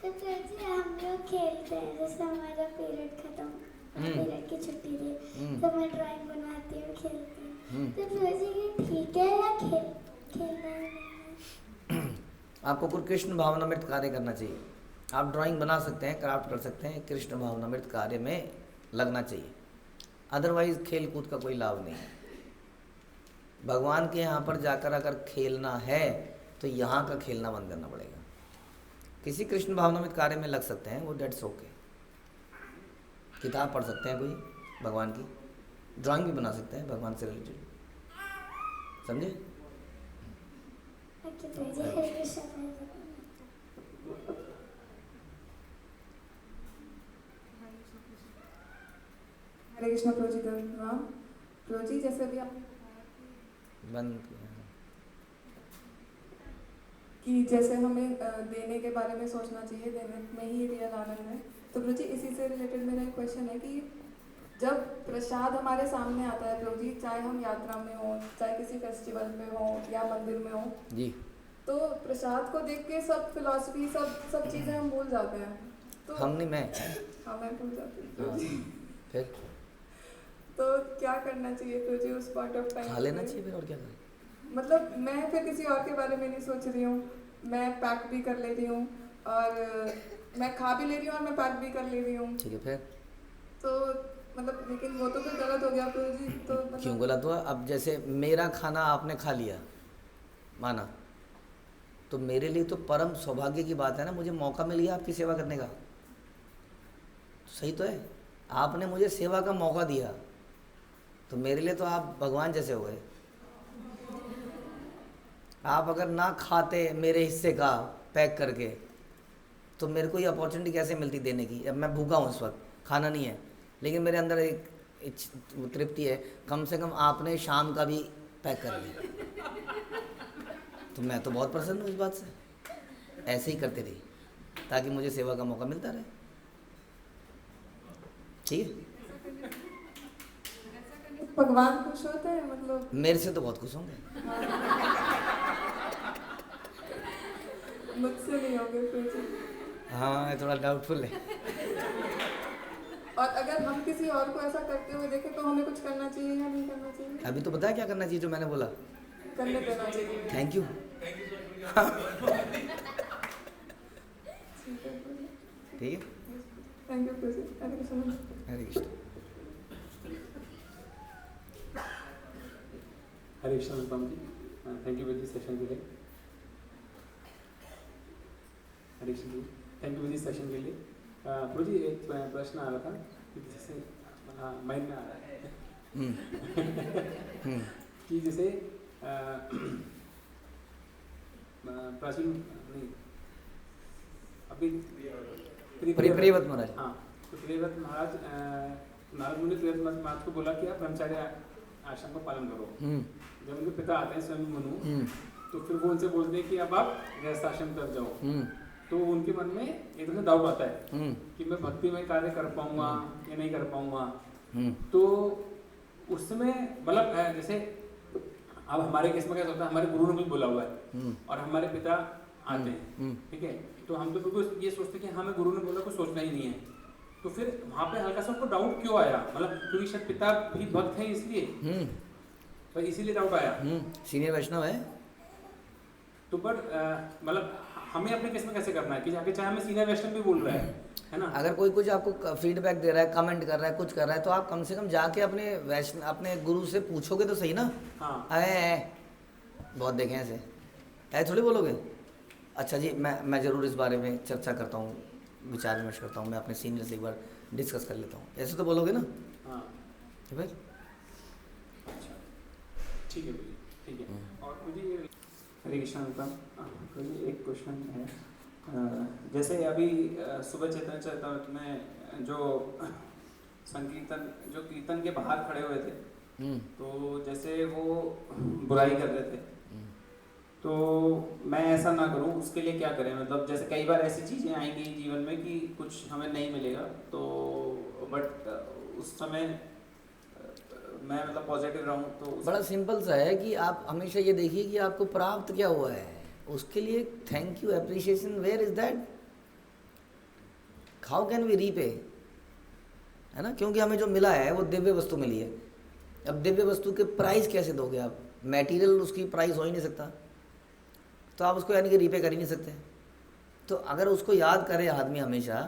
तो प्रभु जी हम लोग खेलते हैं, जैसे हमारा पीरियड खत्म, पीरियड की छुट्टी थी तो मैं ड्राइंग बनाती हूँ, खेलती हूँ, तो प्रभु जी ये ठीक है या खेलना है? आपको कुछ कृष्ण भावनामृत कार्य करना चाहिए। आप ड्राइंग बना सकते हैं, क्राफ्ट कर सकते हैं, कृष्ण भावनामृत कार्य में लगना चाहिए। अदरवाइज खेल कूद का कोई लाभ नहीं है। भगवान के यहाँ पर जाकर अगर खेलना है तो यहाँ का खेलना बंद करना पड़ेगा। किसी कृष्ण भावनामृत कार्य में लग सकते हैं, वो डेट्स ओके। किताब पढ़ सकते हैं कोई भगवान की, ड्राइंग भी बना सकते हैं भगवान से रिलेटेड, समझे? ओके प्रभु जी, हरे कृष्ण। हरे कृष्ण प्रभु जी। प्रभु जी जैसे अभी आप बंद किया। कि जैसे हमें देने के बारे में सोचना चाहिए, देने में ही रियल आनंद है, तो प्रभु जी इसी से रिलेटेड मेरा एक क्वेश्चन है कि जब प्रसाद हमारे सामने आता है प्रभु जी, चाहे हम यात्रा में हो, चाहे किसी फेस्टिवल में हो या मंदिर में हो जी, तो प्रसाद को देख के सब फिलॉसफी सब चीज़ें हम भूल जाते हैं। तो हम नहीं, मैं। हाँ, मैं भूल जाती हूँ प्रभु हाँ, जी। फिर तो क्या करना चाहिए प्रभु जी उस पॉइंट ऑफ टाइम? खा लेना चाहिए फिर, और क्या करें? मतलब मैं फिर किसी और के बारे में नहीं सोच रही हूँ, मैं पैक भी कर ले रही हूँ और मैं खा भी ले रही हूँ और मैं पैक भी कर ले रही हूँ। ठीक है फिर। तो मतलब लेकिन वो तो फिर गलत हो गया प्रभु जी। तो मतलब क्यों गलत हुआ? अब जैसे मेरा खाना आपने खा लिया, माना, तो मेरे लिए तो परम सौभाग्य की बात है ना, मुझे मौका मिल गया आपकी सेवा करने का। सही तो है, आपने मुझे सेवा का मौका दिया, तो मेरे लिए तो आप भगवान जैसे हो गए। आप अगर ना खाते मेरे हिस्से का पैक करके, तो मेरे को ये अपॉर्चुनिटी कैसे मिलती देने की? अब मैं भूखा हूँ, इस वक्त खाना नहीं है, लेकिन मेरे अंदर एक तृप्ति है, कम से कम आपने शाम का भी पैक कर लिया, तो मैं तो बहुत प्रसन्न हूँ इस बात से। ऐसे ही करते रहिए ताकि मुझे सेवा का मौका मिलता रहे। ठीक है? भगवान खुश होते हैं मतलब? मेरे से तो बहुत खुश होंगे। मुझसे नहीं होंगे प्रभु जी। हाँ, थोड़ा डाउटफुल है। और अगर हम किसी और को ऐसा करते हुए देखें तो हमें कुछ करना चाहिए या नहीं करना चाहिए? अभी तो बताया क्या करना चाहिए जो मैंने बोला। करने देना चाहिए। Thank you. ठीक है, थैंक यू प्रभु जी। Hare Krishna. Hare Krishna. Hare Krishna Anupam ji, thank you with this session के लिए। Hare Krishna ji, thank you with this session के लिए। प्रभु जी एक प्रश्न आ रहा था कि जैसे माइंड में आ रहा है कि जैसे प्राचीन नहीं अभी प्रियव्रत महाराज। हाँ, तो प्रियव्रत महाराज नारद मुनि प्रियव्रत महाराज को बोला कि आप ब्रह्मचार्य आश्रम का पालन करो। जब उनके पिता आते हैं स्वयं मनु, तो फिर वो उनसे बोलते हैं कि अब आप गृहस्थाश्रम कर जाओ। तो उनके मन में एकदम से डाउट आता है कि मैं भक्ति में कार्य कर पाऊंगा या नहीं कर पाऊंगा। तो उस समय मतलब जैसे अब हमारे केस में क्या होता है, हमारे गुरु ने भी बोला हुआ है और हमारे पिता आते हैं, ठीक है, तो हम तो बिल्कुल ये सोचते हैं कि हमें गुरु ने बोला, कुछ सोचना ही नहीं है। तो फिर वहाँ पे हल्का सा उनको डाउट क्यों आया? मतलब क्योंकि शायद पिता भी भक्त है इसलिए, तो इसीलिए डाउट आया। सीनियर वैष्णव है तो बट मतलब हमें अपने केस में कैसे करना है कि जाके चाहे हमें सीनियर वैष्णव भी बोल रहा है ना, अगर कोई कुछ आपको फीडबैक दे रहा है, कमेंट कर रहा है, कुछ कर रहा है, तो आप कम से कम जाके अपने गुरु से पूछोगे तो सही ना। हाँ बहुत देखे हैं ऐसे थोड़ी बोलोगे। अच्छा जी, मैं ज़रूर इस बारे में चर्चा करता हूँ, विचार विमर्श करता हूँ, मैं अपने सीनियर से एक बार डिस्कस कर लेता हूँ, ऐसे तो बोलोगे ना। हाँ तो फिर अच्छा, ठीक है भैया, ठीक है। और मुझे हरे कृष्ण का मुझे एक क्वेश्चन है, जैसे अभी सुबह चैतन्य चरितामृत में जो संकीर्तन जो कीर्तन के बाहर खड़े हुए थे, तो जैसे वो बुराई कर रहे थे, तो मैं ऐसा ना करूं, उसके लिए क्या करें? मतलब जैसे कई बार ऐसी चीज़ें आएंगी जीवन में कि कुछ हमें नहीं मिलेगा, तो बट उस समय मैं मतलब पॉजिटिव रहूं तो बड़ा सिंपल सा है कि आप हमेशा ये देखिए कि आपको प्राप्त क्या हुआ है, उसके लिए thank you, appreciation, where is that, how can we repay, है ना? क्योंकि हमें जो मिला है वो दिव्य वस्तु मिली है। अब दिव्य वस्तु के प्राइस कैसे दोगे आप? मटेरियल उसकी प्राइस हो ही नहीं सकता, तो आप उसको यानी कि रीपे कर ही नहीं सकते। तो अगर उसको याद करे आदमी हमेशा,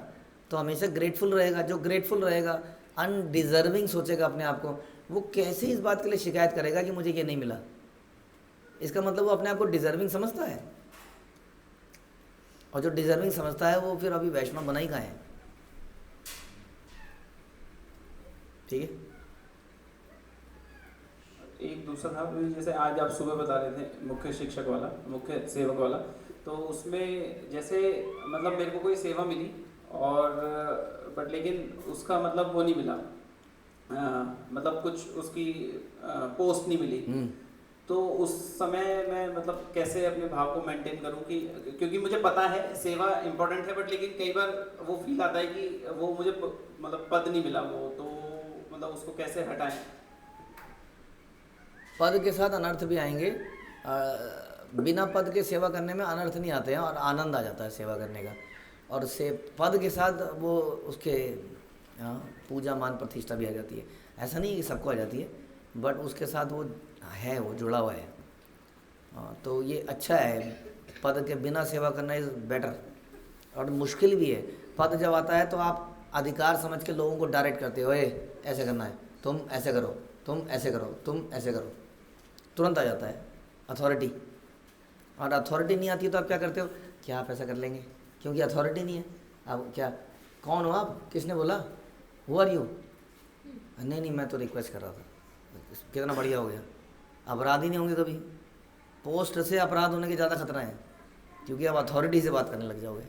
तो हमेशा ग्रेटफुल रहेगा। जो ग्रेटफुल रहेगा, अनडिजर्विंग सोचेगा अपने आप को, वो कैसे इस बात के लिए शिकायत करेगा कि मुझे ये नहीं मिला? इसका मतलब वो अपने आप को डिजर्विंग समझता है, और जो डिजर्विंग समझता है वो फिर अभी वैष्णव बना ही कहाँ है। ठीक है। एक दूसरा था, जैसे आज आप सुबह बता रहे थे मुख्य शिक्षक वाला, मुख्य सेवक वाला, तो उसमें जैसे मतलब मेरे को कोई सेवा मिली और बट लेकिन उसका मतलब वो नहीं मिला, मतलब कुछ उसकी पोस्ट नहीं मिली, तो उस समय मैं मतलब कैसे अपने भाव को मेंटेन करूं कि, क्योंकि मुझे पता है सेवा इंपॉर्टेंट है, बट लेकिन कई बार वो फील आता है कि वो मुझे मतलब पद नहीं मिला, वो तो मतलब उसको कैसे हटाएं? पद के साथ अनर्थ भी आएंगे, बिना पद के सेवा करने में अनर्थ नहीं आते हैं और आनंद आ जाता है सेवा करने का। और से पद के साथ वो उसके पूजा मान प्रतिष्ठा भी आ जाती है। ऐसा नहीं है कि सबको आ जाती है, बट उसके साथ वो है, वो जुड़ा हुआ है। तो ये अच्छा है, पद के बिना सेवा करना इज़ बेटर। और मुश्किल भी है, पद जब आता है तो आप अधिकार समझ के लोगों को डायरेक्ट करते हो, ऐसे करना है, तुम ऐसे करो, तुम ऐसे करो, तुम ऐसे करो, तुरंत आ जाता है अथॉरिटी। और अथॉरिटी नहीं आती है तो आप क्या करते हो? क्या आप ऐसा कर लेंगे? क्योंकि अथॉरिटी नहीं है। अब क्या, कौन हो आप? किसने बोला? Who are you? नहीं नहीं, मैं तो रिक्वेस्ट कर रहा था। कितना बढ़िया हो गया, अपराधी नहीं होंगे कभी। पोस्ट से अपराध होने के ज़्यादा खतरा है, क्योंकि आप अथॉरिटी से बात करने लग जाओगे।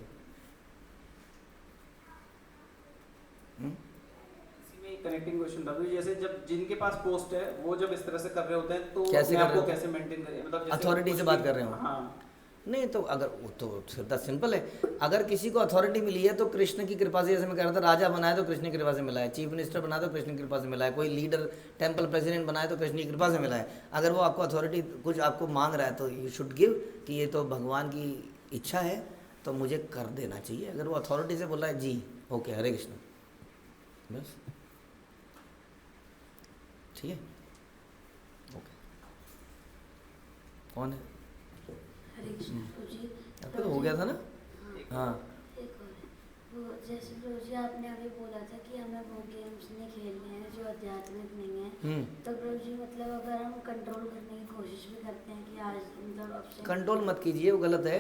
कनेक्टिंग क्वेश्चन था, जैसे जब जिनके पास पोस्ट है वो जब इस तरह से कर रहे होते हैं तो कैसे कर रहे हो? कैसे मेंटेन करें? मतलब अथॉरिटी से बात कर रहे हो? हाँ। नहीं तो अगर वो तो सीधा सिंपल है, अगर किसी को अथॉरिटी मिली है तो कृष्ण की कृपा से, जैसे मैं कह रहा था, राजा बनाया तो कृष्ण की कृपा से मिला है, चीफ मिनिस्टर बनाया तो कृष्ण की कृपा से मिला है, कोई लीडर टेंपल प्रेसिडेंट बनाया तो कृष्ण की कृपा से मिला है। अगर वो आपको अथॉरिटी कुछ आपको मांग रहा है तो यू शुड गिव, कि ये तो भगवान की इच्छा है तो मुझे कर देना चाहिए। अगर वो अथॉरिटी से बोल रहा है जी ओके, हरे कृष्ण, बस ठीक है, ओके। कौन है? हरे कृष्ण प्रभु जी। आपका तो हो गया था ना? हाँ। एक और है, वो जैसे प्रभु जी आपने अभी बोला था कि हमें वो गेम्स नहीं खेलने हैं जो आध्यात्मिक नहीं है, तो प्रभु जी मतलब अगर हम कंट्रोल करने की कोशिश भी करते हैं कि आज मतलब कंट्रोल मत कीजिए, वो गलत है।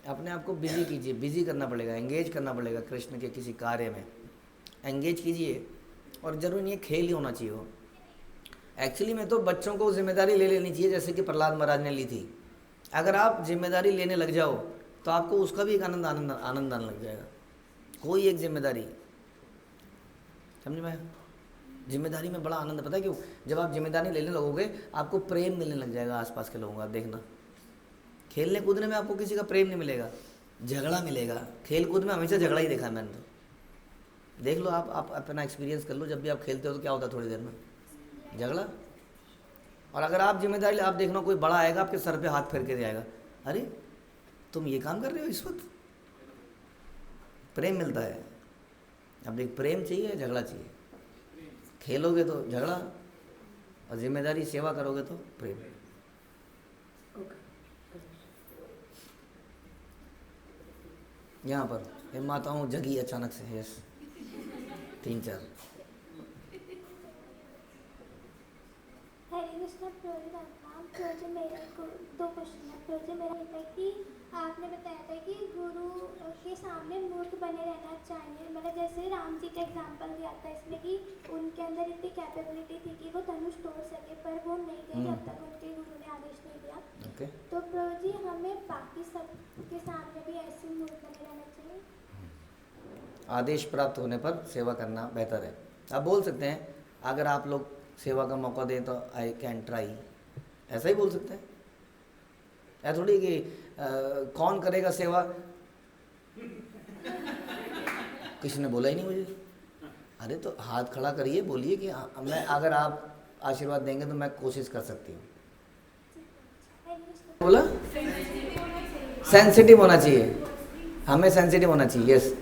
अपने आप को बिजी कीजिए, बिजी करना पड़ेगा, एंगेज करना पड़ेगा कृष्ण के किसी कार्य में, एंगेज कीजिए। और जरूरी नहीं है खेल ही होना चाहिए वो। एक्चुअली में तो बच्चों को जिम्मेदारी ले लेनी चाहिए, जैसे कि प्रहलाद महाराज ने ली थी। अगर आप जिम्मेदारी लेने लग जाओ तो आपको उसका भी एक आनंद आने लग जाएगा। कोई एक जिम्मेदारी, समझ में? जिम्मेदारी में बड़ा आनंद, पता है क्यों? जब आप जिम्मेदारी लेने लगोगे आपको प्रेम मिलने लग जाएगा आसपास के लोगों का। देखना, खेलने कूदने में आपको किसी का प्रेम नहीं मिलेगा, झगड़ा मिलेगा। खेल कूद में हमेशा झगड़ा ही देखा है मैंने तो। देख लो, आप अपना एक्सपीरियंस कर लो, जब भी आप खेलते हो तो क्या होता है थोड़ी देर में? झगड़ा। और अगर आप जिम्मेदारी, आप देखना कोई बड़ा आएगा आपके सर पे हाथ फेर के जाएगा, अरे तुम ये काम कर रहे हो इस वक्त। प्रेम मिलता है। अब देख, प्रेम चाहिए, झगड़ा चाहिए। खेलोगे तो झगड़ा, और जिम्मेदारी सेवा करोगे तो प्रेम। यहाँ पर ये माताओं जगी अचानक से, यस, 3-4। हरे कृष्ण प्रभु जी, मेरे को 2 क्वेश्चन है। प्रभु जी, मेरा ये है कि आपने बताया था कि गुरु के सामने मूर्ख बने रहना चाहिए, मतलब जैसे राम जी का एग्जांपल दिया था इसमें कि उनके अंदर इतनी कैपेबिलिटी थी कि वो धनुष तोड़ सके, पर वो नहीं थे जब तक उनके गुरु ने आदेश नहीं दिया। तो प्रभु जी, हमें बाकी सब के सामने भी ऐसे मूर्ख बने रहना चाहिए? आदेश प्राप्त होने पर सेवा करना बेहतर है। आप बोल सकते हैं, अगर आप लोग सेवा का मौका दें तो आई कैन ट्राई, ऐसा ही बोल सकते हैं। ऐसा थोड़ी कि कौन करेगा सेवा, किसी ने बोला ही नहीं मुझे। अरे तो हाथ खड़ा करिए, बोलिए कि मैं, अगर आप आशीर्वाद देंगे तो मैं कोशिश कर सकती हूँ। बोला सेंसिटिव होना चाहिए, हमें सेंसिटिव होना चाहिए। यस,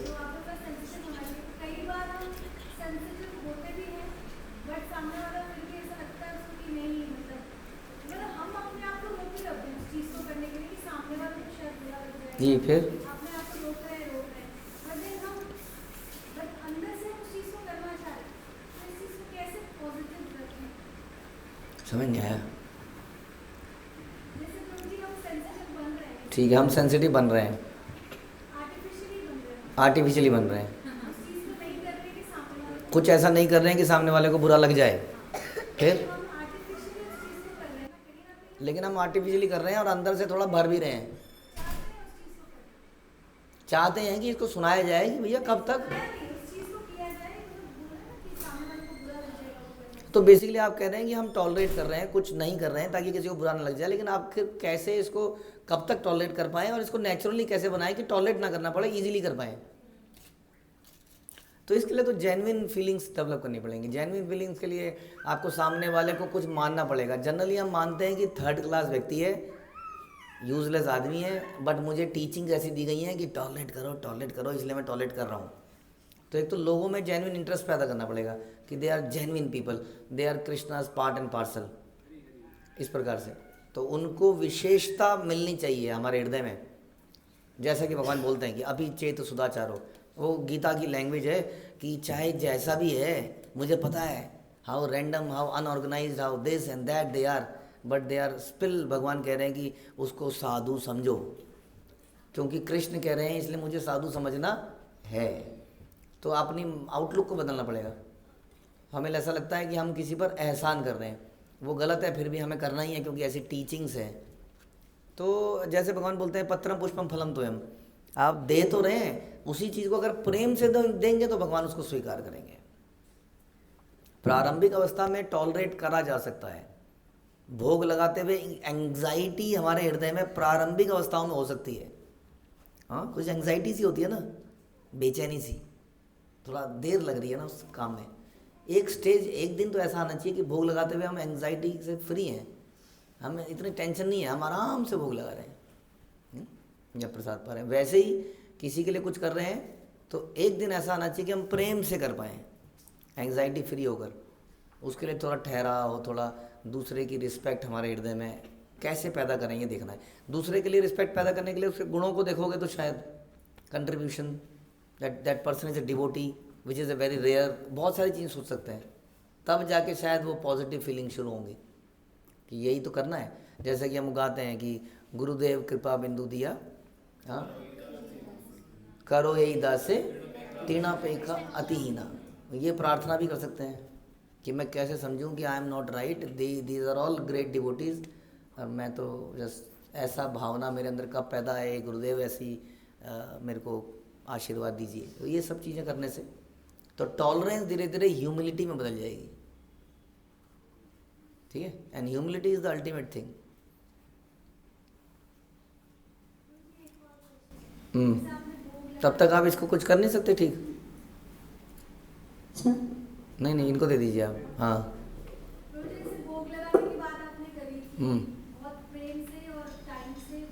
जी फिर समझ नहीं आया। ठीक है, हम सेंसिटिव बन रहे हैं, आर्टिफिशियली बन रहे हैं, कुछ ऐसा नहीं कर रहे हैं कि सामने वाले को बुरा लग जाए। फिर लेकिन हम आर्टिफिशियली कर रहे हैं और अंदर से थोड़ा भर भी रहे हैं। चाहते हैं कि इसको सुनाया जाए कि भैया कब तक। तो बेसिकली आप कह रहे हैं कि हम टॉलरेट कर रहे हैं, कुछ नहीं कर रहे हैं ताकि किसी को बुरा ना लग जाए, लेकिन आप कैसे इसको कब तक टॉलरेट कर पाएँ और इसको नेचुरली कैसे बनाएं कि टॉलरेट ना करना पड़े, इजीली कर पाएँ। तो इसके लिए तो जेन्युइन फीलिंग्स डेवलप करनी पड़ेंगी। जेन्युइन फीलिंग्स के लिए आपको सामने वाले को कुछ मानना पड़ेगा। जनरली हम मानते हैं कि थर्ड क्लास व्यक्ति है, यूजलेस आदमी है, बट मुझे टीचिंग ऐसी दी गई है कि टॉलरेट करो, इसलिए मैं टॉलरेट कर रहा हूँ। तो एक तो लोगों में जेन्युइन इंटरेस्ट पैदा करना पड़ेगा कि they are genuine people, they are Krishna's part and parcel, इस प्रकार से। तो उनको विशेषता मिलनी चाहिए हमारे हृदय में। जैसा कि भगवान बोलते हैं कि अभी चेत सुदाचारो, वो गीता की लैंग्वेज है कि चाहे जैसा भी है, मुझे पता है how random, how unorganised, how this and that they are, but they are still, भगवान कह रहे हैं कि उसको साधु समझो, क्योंकि कृष्ण कह रहे हैं इसलिए मुझे साधु समझना है। तो अपनी आउटलुक को बदलना पड़ेगा। हमें ऐसा लगता है कि हम किसी पर एहसान कर रहे हैं, वो गलत है, फिर भी हमें करना ही है क्योंकि ऐसी टीचिंग्स हैं। तो जैसे भगवान बोलते हैं पत्रम पुष्पम फलम तोयम, आप दे तो रहे हैं, उसी चीज़ को अगर प्रेम से देंगे तो भगवान उसको स्वीकार करेंगे। प्रारंभिक अवस्था में टॉलरेट करा जा सकता है, भोग लगाते हुए एंग्जाइटी हमारे हृदय में प्रारंभिक अवस्थाओं में हो सकती है। हाँ, कुछ एंग्जाइटी सी होती है ना, बेचैनी सी, थोड़ा देर लग रही है ना उस काम में। एक स्टेज, एक दिन तो ऐसा आना चाहिए कि भोग लगाते हुए हम एंग्जाइटी से फ्री हैं, हमें इतनी टेंशन नहीं है, हम आराम से भोग लगा रहे हैं या प्रसाद पा रहे हैं। वैसे ही किसी के लिए कुछ कर रहे हैं तो एक दिन ऐसा आना चाहिए कि हम प्रेम से कर पाएँ, एंग्जाइटी फ्री होकर। उसके लिए थोड़ा ठहराव, थोड़ा दूसरे की रिस्पेक्ट हमारे हृदय में कैसे पैदा करेंगे देखना है। दूसरे के लिए रिस्पेक्ट पैदा करने के लिए उसके गुणों को देखोगे तो शायद contribution, that person is a devotee which is a very rare, बहुत सारी चीज़ें सोच सकते हैं, तब जाके शायद वो पॉजिटिव फीलिंग शुरू होंगी कि यही तो करना है। जैसे कि हम उगाते हैं कि गुरुदेव कृपा बिंदु दिया, हाँ, करो यही दासे तीना पेखा अतिहीना। ये प्रार्थना भी कर सकते हैं कि मैं कैसे समझूं कि I am not right, these are all great devotees, और मैं तो जस्ट ऐसा भावना मेरे अंदर कब पैदा है, गुरुदेव ऐसी मेरे को आशीर्वाद दीजिए। तो ये सब चीज़ें करने से तो टॉलरेंस धीरे धीरे ह्यूमिलिटी में बदल जाएगी। ठीक है, and humility is the ultimate thing. तब तक आप इसको कुछ कर नहीं सकते। ठीक, नहीं नहीं, इनको दे दीजिए आप। हाँ,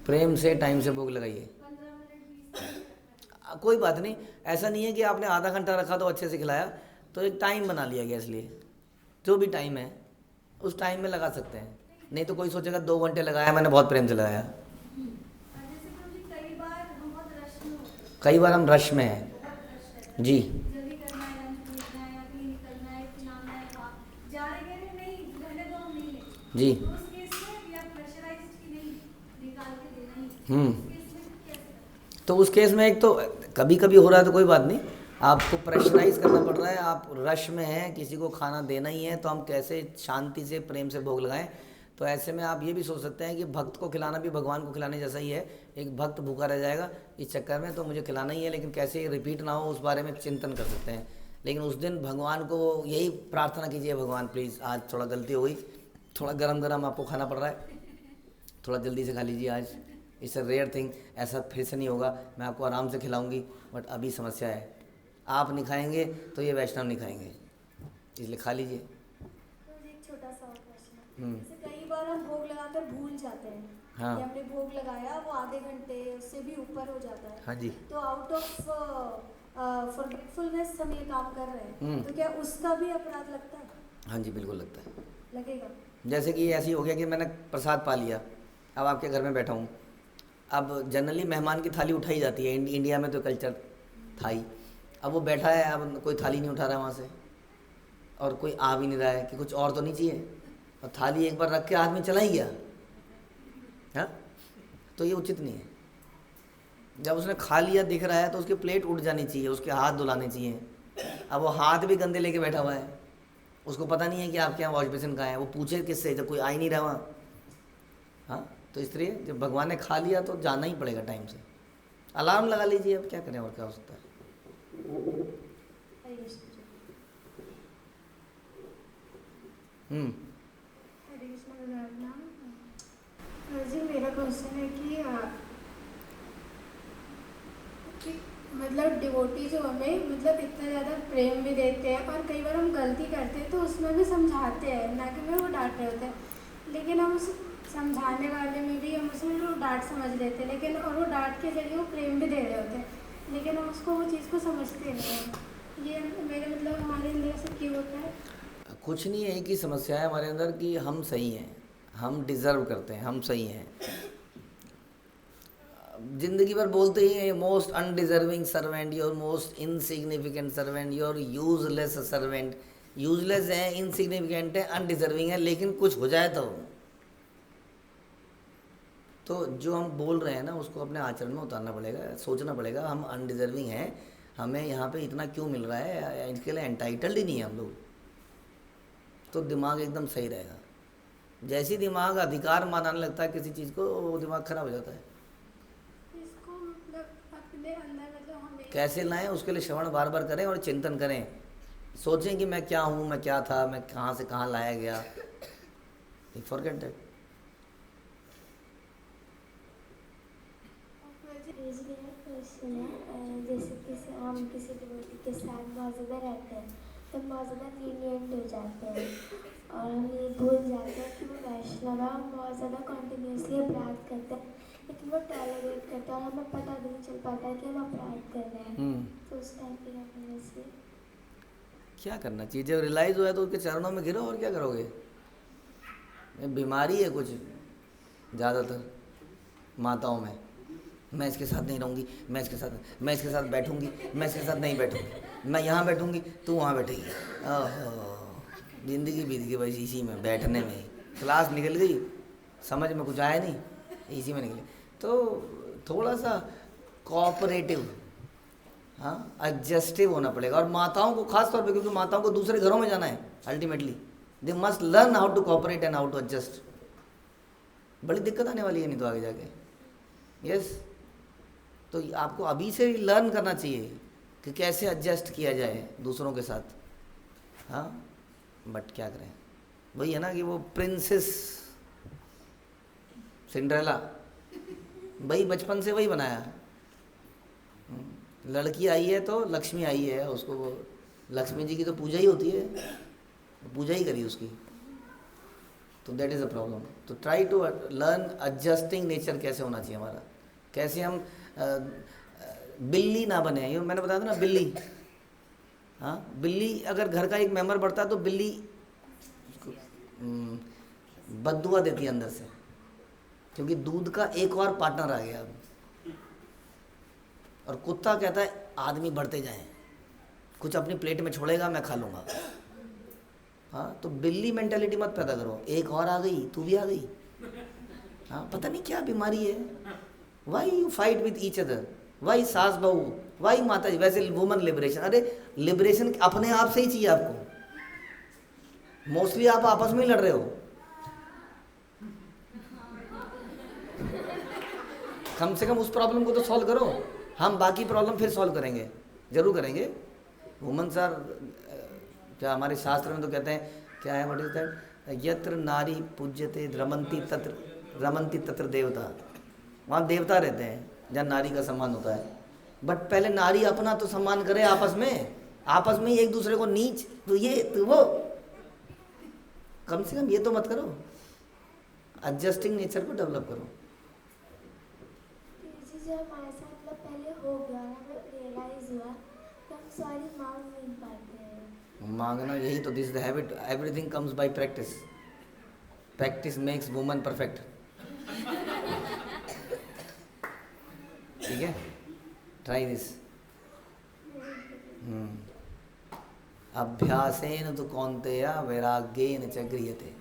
प्रेम से टाइम से भोग लगाइए। कोई बात नहीं, ऐसा नहीं है कि आपने आधा घंटा रखा तो अच्छे से खिलाया, तो एक टाइम बना लिया गया, इसलिए जो भी टाइम है उस टाइम में लगा सकते हैं। नहीं तो कोई सोचेगा 2 घंटे लगाया, मैंने बहुत प्रेम से लगाया। कई बार हम रश में हैं जी, जी तो उस केस में एक तो कभी कभी हो रहा है तो कोई बात नहीं, आपको प्रेशराइज करना पड़ रहा है, आप रश में हैं, किसी को खाना देना ही है, तो हम कैसे शांति से प्रेम से भोग लगाएं। तो ऐसे में आप ये भी सोच सकते हैं कि भक्त को खिलाना भी भगवान को खिलाने जैसा ही है। एक भक्त भूखा रह जाएगा इस चक्कर में, तो मुझे खिलाना ही है, लेकिन कैसे रिपीट ना हो उस बारे में चिंतन कर सकते हैं। लेकिन उस दिन भगवान को यही प्रार्थना कीजिए, भगवान प्लीज़ आज थोड़ा गलती हो गई, थोड़ा गरम गरम आपको खाना पड़ रहा है, थोड़ा जल्दी से खा लीजिए आज, इट्स अ रेयर थिंग, ऐसा फिर से नहीं होगा, मैं आपको आराम से खिलाऊंगी, बट अभी समस्या है, आप नहीं खाएंगे तो ये वैष्णव नहीं खाएंगे, इसलिए खा लीजिए। तो एक छोटा सा और क्वेश्चन है, जैसे कई बार हम भोग लगाकर भूल जाते हैं हाँ। कि हमने भोग लगाया, वो आधे घंटे उससे भी ऊपर हो जाता है। हाँ जी। तो आउट ऑफ फॉरगेटफुलनेस हम ये काम कर रहे हैं, तो क्या उसका भी अपराध लगता है? हाँ जी, बिल्कुल लगता है। लगेगा। जैसे कि ऐसी हो गया कि मैंने प्रसाद पा लिया, अब आपके घर में बैठा हूँ, अब जनरली मेहमान की थाली उठाई जाती है, इंडिया में तो कल्चर था ही, अब वो बैठा है, अब कोई थाली नहीं उठा रहा है वहाँ से, और कोई आ भी नहीं रहा है कि कुछ और तो नहीं चाहिए, और थाली एक बार रख के आदमी चला ही गया, हाँ, तो ये उचित नहीं है। जब उसने खा लिया दिख रहा है तो उसकी प्लेट उठ जानी चाहिए, उसके हाथ धुलाने चाहिए। अब वो हाथ भी गंदे लेके बैठा हुआ है, उसको पता नहीं है कि आपके यहाँ वॉश बेसिन कहाँ है, वो पूछे किससे जब कोई आ ही नहीं रहा वहाँ, हाँ। तो इसलिए जब भगवान ने खा लिया तो जाना ही पड़ेगा टाइम से, अलार्म लगा लीजिए, अब क्या करें, और क्या हो सकता है। हरे कृष्ण। जी मेरा क्वेश्चन है कि मतलब डिवोटी जो हमें मतलब इतना ज़्यादा प्रेम भी देते हैं, और कई बार हम गलती करते हैं तो उसमें भी समझाते हैं, ना कि वो डांट रहे होते हैं, लेकिन हम उस समझाने वाले में भी हम उसमें वो डांट समझ लेते हैं, लेकिन और वो डांट के जरिए वो प्रेम भी दे रहे होते हैं, लेकिन हम उसको वो चीज़ को समझते नहीं हैं। ये मेरे मतलब हमारे अंदर से क्यों होता है? कुछ नहीं है, एक ही समस्या है हमारे अंदर कि हम सही हैं, हम डिज़र्व करते हैं, हम सही हैं। जिंदगी भर बोलते ही हैं most undeserving servant, your most insignificant servant, your useless servant. Useless है, इनसिग्निफिकेंट है, अनडिजर्विंग है, लेकिन कुछ हो जाए तो जो हम बोल रहे हैं ना उसको अपने आचरण में उतारना पड़ेगा, सोचना पड़ेगा हम अनडिजर्विंग हैं, हमें यहाँ पे इतना क्यों मिल रहा है, इसके लिए एंटाइटल्ड ही नहीं है हम लोग, तो दिमाग एकदम सही रहेगा। जैसे ही दिमाग अधिकार मानने लगता है किसी चीज़ को, वो दिमाग खराब हो जाता है। इसको मतलब अपने अंदर मतलब हमें कैसे लाएं, उसके लिए श्रवण बार बार करें और चिंतन करें, सोचें कि मैं क्या हूँ, मैं क्या था, मैं कहाँ से कहाँ लाया गया, फॉरगेट दैट। मेरा क्वेश्चन है, जैसे किसी हम किसी डिवोटी के साथ बहुत ज़्यादा रहते हैं तो बहुत ज़्यादा लीनियंट हो जाते हैं, और हम ये भूल जाते हैं कि वो वैष्णव है, हम बहुत ज़्यादा कंटिन्यूसली अपराध करते हैं, लेकिन वो टॉलरेट करते हैं और हमें पता भी नहीं चल पाता है कि हम अपराध कर रहे हैं। तो उस टाइम पे क्या करना चाहिए? क्या करना चाहिए, जब रियलाइज़ हुआ तो उसके चरणों में गिरो, और क्या करोगे। बीमारी है कुछ ज़्यादातर माताओं में, मैं इसके साथ नहीं रहूँगी, मैं इसके साथ बैठूँगी, मैं इसके साथ नहीं बैठूँगी, मैं यहाँ बैठूँगी तू वहाँ बैठेगी, ओहो ज़िंदगी बीत गई बस इसी में बैठने में ही, क्लास निकल गई, समझ में कुछ आया नहीं, इसी में निकले। तो थोड़ा सा कोऑपरेटिव, हाँ, एडजस्टिव होना पड़ेगा, और माताओं को खास तौर पे, क्योंकि माताओं को दूसरे घरों में जाना है ultimately, they must learn how to cooperate and how to adjust. बड़ी दिक्कत आने वाली है नहीं तो आगे जाके। यस, तो आपको अभी से लर्न करना चाहिए कि कैसे एडजस्ट किया जाए दूसरों के साथ, हाँ। बट क्या करें, वही है ना कि वो प्रिंसेस सिंड्रेला, वही बचपन से वही बनाया, लड़की आई है तो लक्ष्मी आई है, उसको वो लक्ष्मी जी की तो पूजा ही होती है, पूजा ही करी उसकी, तो दैट इज़ अ प्रॉब्लम। तो try to learn adjusting nature कैसे होना चाहिए हमारा, कैसे हम बिल्ली ना बने। ये मैंने बताया था ना, बिल्ली, हाँ, बिल्ली अगर घर का एक मेंबर बढ़ता है तो बिल्ली बद्दुआ देती है अंदर से, क्योंकि दूध का एक और पार्टनर आ गया अब। और कुत्ता कहता है आदमी बढ़ते जाएं, कुछ अपनी प्लेट में छोड़ेगा मैं खा लूँगा, हाँ। तो बिल्ली मेंटालिटी मत पैदा करो, एक और आ गई तू भी आ गई, हाँ। पता नहीं क्या बीमारी है, why you fight with each other, why सास बहू, वाई माता जी। वैसे वुमन लिबरेशन, अरे लिबरेशन अपने आप से ही चाहिए आपको, मोस्टली आप आपस में ही लड़ रहे हो। कम से कम उस प्रॉब्लम को तो सॉल्व करो, हम बाकी प्रॉब्लम फिर सॉल्व करेंगे, जरूर करेंगे। वुमन्स आर, क्या हमारे शास्त्र में तो कहते हैं, क्या है, व्हाट इज दैट, यत्र नारी पूज्यते रमन्ति तत्र रमन्ति तत्र देवता, वहाँ देवता रहते हैं जहाँ नारी का सम्मान होता है। बट पहले नारी अपना तो सम्मान करे आपस में ही एक दूसरे को नीच, तो ये तो वो, कम से कम ये तो मत करो, एडजस्टिंग नेचर को डेवलप करो। जो हमारे साथ मतलब पहले हो गया, हमें रियलाइज हुआ कि हम सॉरी मांग नहीं पाते हैं। मांगना, यही तो, this the habit, everything comes by practice, practice makes woman perfect. ठीक है, ट्राई दिस। अभ्यासेन तु कौन्तेय वैराग्येन च गृह्यते।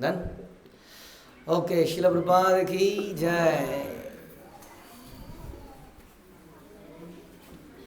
डन? ओके, श्रील प्रभुपाद की जय।